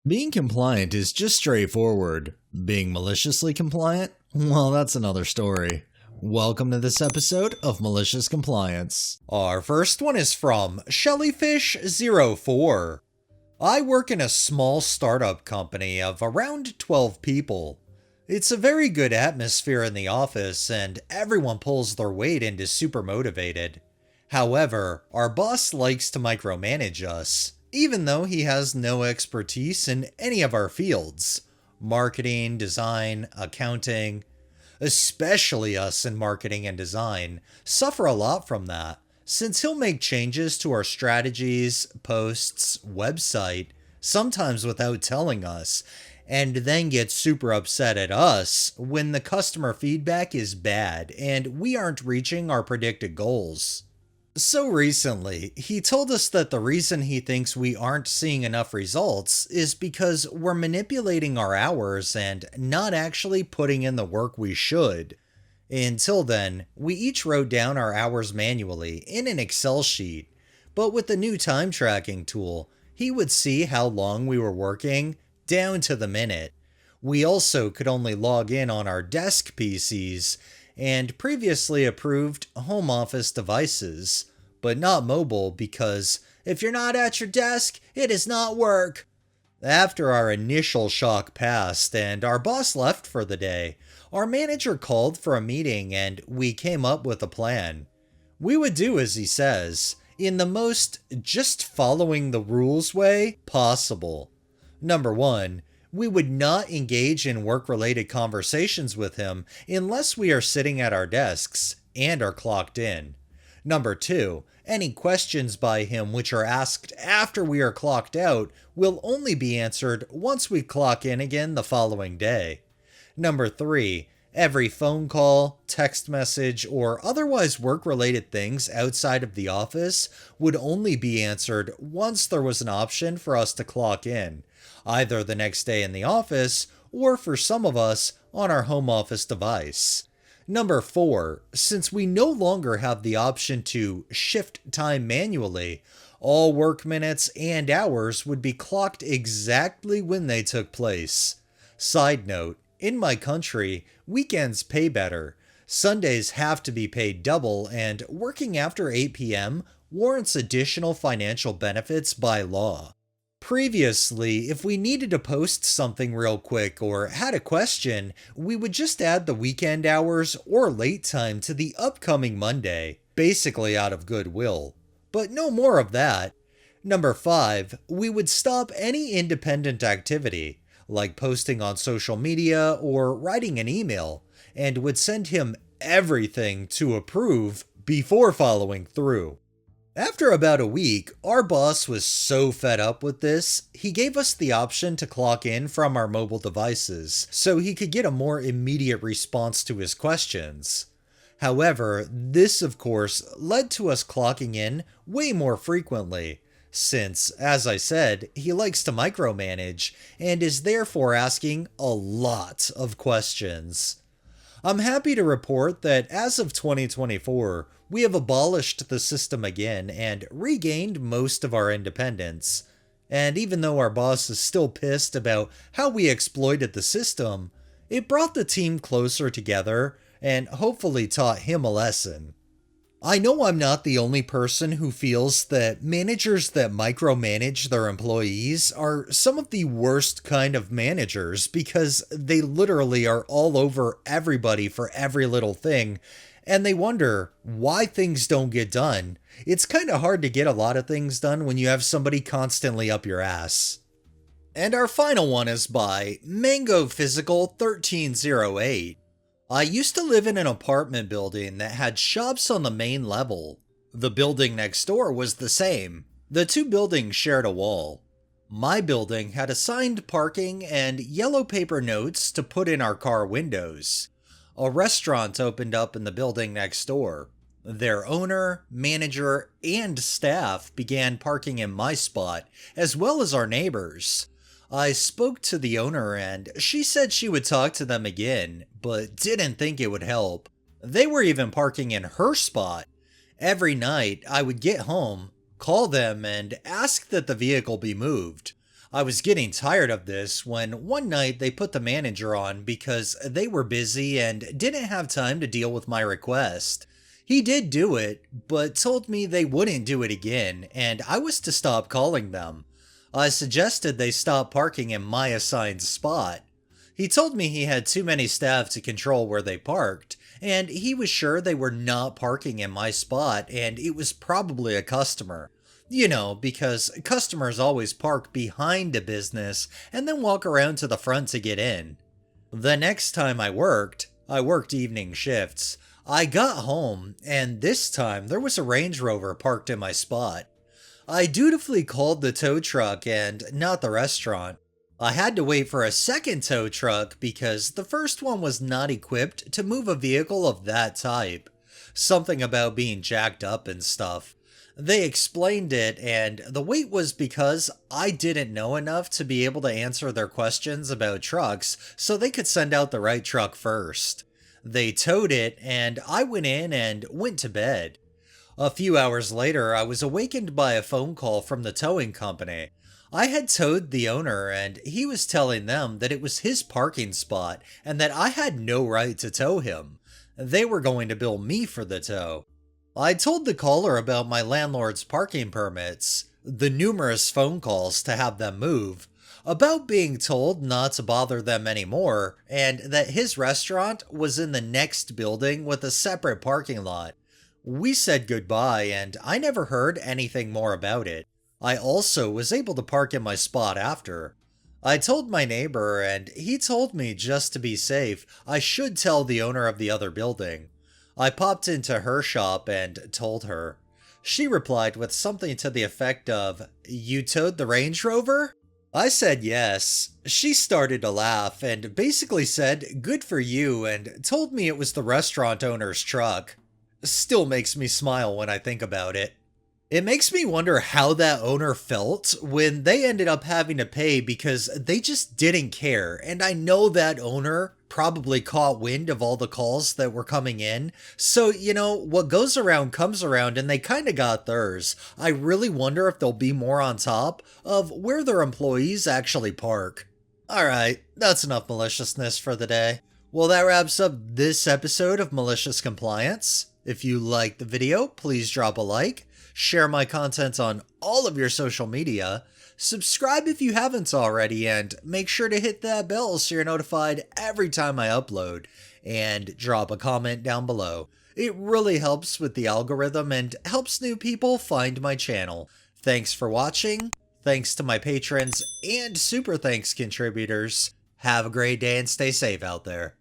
Being compliant is just straightforward. Being maliciously compliant? Well, that's another story. Welcome to this episode of Malicious Compliance. Our first one is from Shellyfish04. I work in a small startup company of around 12 people. It's a very good atmosphere in the office and everyone pulls their weight and is super motivated. However, our boss likes to micromanage us, even though he has no expertise in any of our fields. Marketing, design, accounting. Especially us in marketing and design suffer a lot from that, since he'll make changes to our strategies, posts, website, sometimes without telling us, and then get super upset at us when the customer feedback is bad and we aren't reaching our predicted goals. So recently, he told us that the reason he thinks we aren't seeing enough results is because we're manipulating our hours and not actually putting in the work we should. Until then, we each wrote down our hours manually in an Excel sheet, but with the new time tracking tool, he would see how long we were working down to the minute. We also could only log in on our desk PCs and previously approved home office devices, but not mobile because if you're not at your desk, it is not work. After our initial shock passed and our boss left for the day, our manager called for a meeting and we came up with a plan. We would do as he says, in the most just following the rules way possible. Number 1, we would not engage in work-related conversations with him unless we are sitting at our desks and are clocked in. Number 2, any questions by him which are asked after we are clocked out will only be answered once we clock in again the following day. Number 3, every phone call, text message, or otherwise work-related things outside of the office would only be answered once there was an option for us to clock in, either the next day in the office or for some of us on our home office device. Number 4, since we no longer have the option to shift time manually, all work minutes and hours would be clocked exactly when they took place. Side note, in my country, weekends pay better. Sundays have to be paid double, and working after 8 p.m. warrants additional financial benefits by law. Previously, if we needed to post something real quick or had a question, we would just add the weekend hours or late time to the upcoming Monday, basically out of goodwill. But no more of that. Number 5, we would stop any independent activity, like posting on social media or writing an email, and would send him everything to approve before following through. After about a week, our boss was so fed up with this, he gave us the option to clock in from our mobile devices, so he could get a more immediate response to his questions. However, this of course led to us clocking in way more frequently, since, as I said, he likes to micromanage and is therefore asking a lot of questions. I'm happy to report that as of 2024, we have abolished the system again and regained most of our independence. And even though our boss is still pissed about how we exploited the system, it brought the team closer together and hopefully taught him a lesson. I know I'm not the only person who feels that managers that micromanage their employees are some of the worst kind of managers because they literally are all over everybody for every little thing, and they wonder why things don't get done. It's kind of hard to get a lot of things done when you have somebody constantly up your ass. And our final one is by MangoPhysical1308. I used to live in an apartment building that had shops on the main level. The building next door was the same. The two buildings shared a wall. My building had assigned parking and yellow paper notes to put in our car windows. A restaurant opened up in the building next door. Their owner, manager, and staff began parking in my spot, as well as our neighbors. I spoke to the owner and she said she would talk to them again, but didn't think it would help. They were even parking in her spot. Every night I would get home, call them, and ask that the vehicle be moved. I was getting tired of this when one night they put the manager on because they were busy and didn't have time to deal with my request. He did do it, but told me they wouldn't do it again and I was to stop calling them. I suggested they stop parking in my assigned spot. He told me he had too many staff to control where they parked, and he was sure they were not parking in my spot and it was probably a customer. You know, because customers always park behind a business and then walk around to the front to get in. The next time I worked evening shifts. I got home, and this time there was a Range Rover parked in my spot. I dutifully called the tow truck and not the restaurant. I had to wait for a second tow truck because the first one was not equipped to move a vehicle of that type. Something about being jacked up and stuff. They explained it, and the wait was because I didn't know enough to be able to answer their questions about trucks so they could send out the right truck first. They towed it, and I went in and went to bed. A few hours later, I was awakened by a phone call from the towing company. I had towed the owner, and he was telling them that it was his parking spot and that I had no right to tow him. They were going to bill me for the tow. I told the caller about my landlord's parking permits, the numerous phone calls to have them move, about being told not to bother them anymore, and that his restaurant was in the next building with a separate parking lot. We said goodbye, and I never heard anything more about it. I also was able to park in my spot after. I told my neighbor, and he told me just to be safe, I should tell the owner of the other building. I popped into her shop and told her. She replied with something to the effect of, "You towed the Range Rover?" I said yes. She started to laugh and basically said, "Good for you," and told me it was the restaurant owner's truck. Still makes me smile when I think about it. It makes me wonder how that owner felt when they ended up having to pay because they just didn't care. And I know that owner probably caught wind of all the calls that were coming in. So, what goes around comes around and they kind of got theirs. I really wonder if they'll be more on top of where their employees actually park. Alright, that's enough maliciousness for the day. Well, that wraps up this episode of Malicious Compliance. If you liked the video, please drop a like. Share my content on all of your social media, subscribe if you haven't already, and make sure to hit that bell so you're notified every time I upload, and drop a comment down below. It really helps with the algorithm and helps new people find my channel. Thanks for watching, thanks to my patrons and super thanks contributors. Have a great day and stay safe out there.